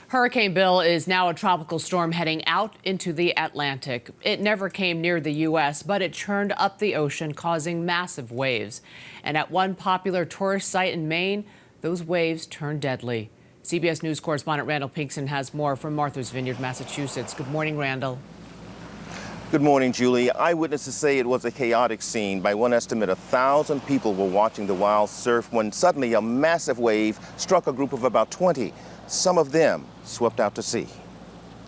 Hurricane Bill is now a tropical storm heading out into the Atlantic. It never came near the U.S., but it churned up the ocean, causing massive waves. And at one popular tourist site in Maine, those waves turned deadly. CBS News correspondent Randall Pinkston has more from Martha's Vineyard, Massachusetts. Good morning, Randall. Good morning, Julie. Eyewitnesses say it was a chaotic scene. By one estimate, 1,000 people were watching the wild surf when suddenly a massive wave struck a group of about 20. Some of them swept out to sea.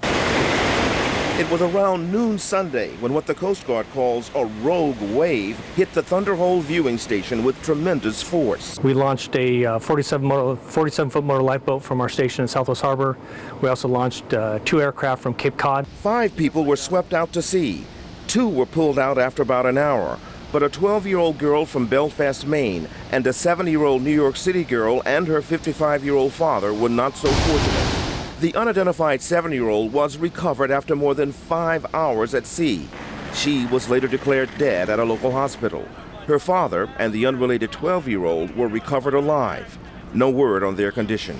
It was around noon Sunday when what the Coast Guard calls a rogue wave hit the Thunderhole viewing station with tremendous force. We launched a 47-foot motor lifeboat from our station in Southwest Harbor. We also launched 2 aircraft from Cape Cod. 5 people were swept out to sea. 2 were pulled out after about an hour. But a 12-year-old girl from Belfast, Maine, and a 70-year-old New York City girl and her 55-year-old father were not so fortunate. The unidentified 7-year-old was recovered after more than 5 hours at sea. She was later declared dead at a local hospital. Her father and the unrelated 12-year-old were recovered alive. No word on their condition.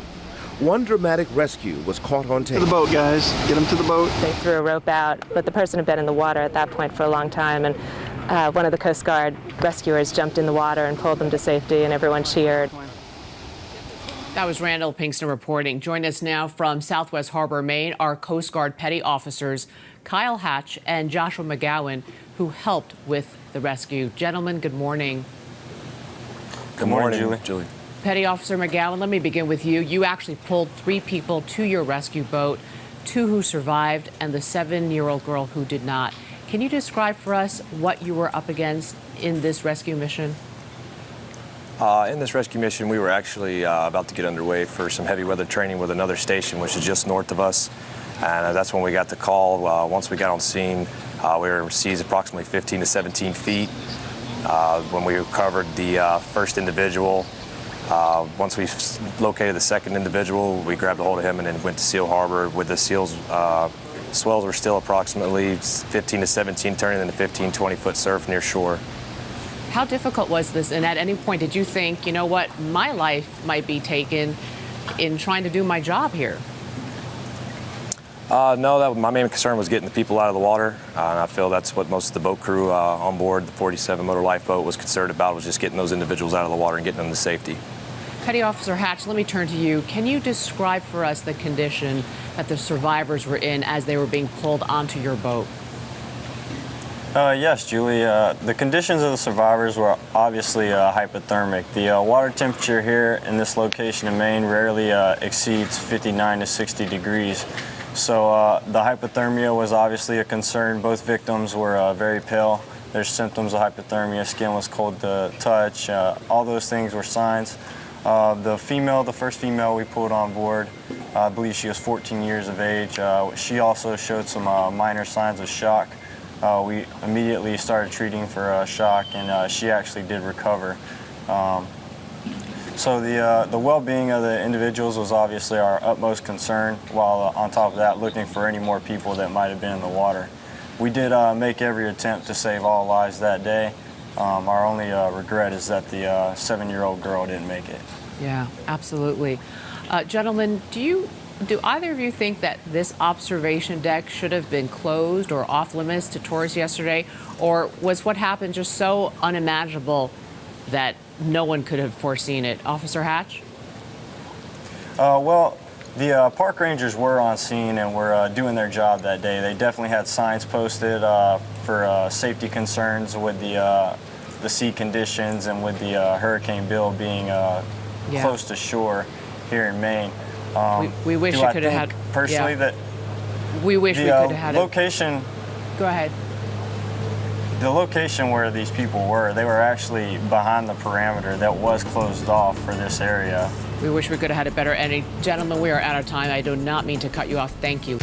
One dramatic rescue was caught on tape. To the boat, guys. Get them to the boat. They threw a rope out, but the person had been in the water at that point for a long time, and one of the Coast Guard rescuers jumped in the water and pulled them to safety, and everyone cheered. That was Randall Pinkston reporting. Join us now from Southwest Harbor, Maine, our Coast Guard petty officers, Kyle Hatch and Joshua McGowan, who helped with the rescue. Gentlemen, good morning. Good morning, Julie. Petty Officer McGowan, let me begin with you. You actually pulled 3 people to your rescue boat, 2 who survived and the 7-year-old girl who did not. Can you describe for us what you were up against in this rescue mission? In this rescue mission, we were actually about to get underway for some heavy weather training with another station, which is just north of us. And that's when we got the call. Once we got on scene, we were in seas approximately 15 to 17 feet. When we recovered the first individual, once we located the second individual, we grabbed a hold of him and then went to Seal Harbor. With the seals, swells were still approximately 15 to 17, turning into 15, 20-foot surf near shore. How difficult was this? And at any point, did you think, you know what, my life might be taken in trying to do my job here? No, my main concern was getting the people out of the water. And I feel that's what most of the boat crew on board the 47 motor lifeboat was concerned about, was just getting those individuals out of the water and getting them to safety. Petty Officer Hatch, let me turn to you. Can you describe for us the condition that the survivors were in as they were being pulled onto your boat? Yes, Julie. The conditions of the survivors were obviously hypothermic. The water temperature here in this location in Maine rarely exceeds 59 to 60 degrees. So the hypothermia was obviously a concern. Both victims were very pale. There's symptoms of hypothermia. Skin was cold to touch. All those things were signs. The first female we pulled on board, I believe she was 14 years of age. She also showed some minor signs of shock. We immediately started treating for shock, and she actually did recover. So the well-being of the individuals was obviously our utmost concern, while on top of that, looking for any more people that might have been in the water. We did make every attempt to save all lives that day. Our only regret is that the 7-year-old girl didn't make it. Yeah, absolutely. Gentlemen, do either of you think that this observation deck should have been closed or off limits to tourists yesterday? Or was what happened just so unimaginable that no one could have foreseen it? Officer Hatch? Well, the park rangers were on scene and were doing their job that day. They definitely had signs posted for safety concerns with the sea conditions and with the Hurricane Bill being close to shore here in Maine. We wish you could have had. Personally, that we wish we could have had location. Go ahead. The location where these people were, they were actually behind the perimeter that was closed off for this area. We wish we could have had it better. And gentlemen, we are out of time. I do not mean to cut you off. Thank you.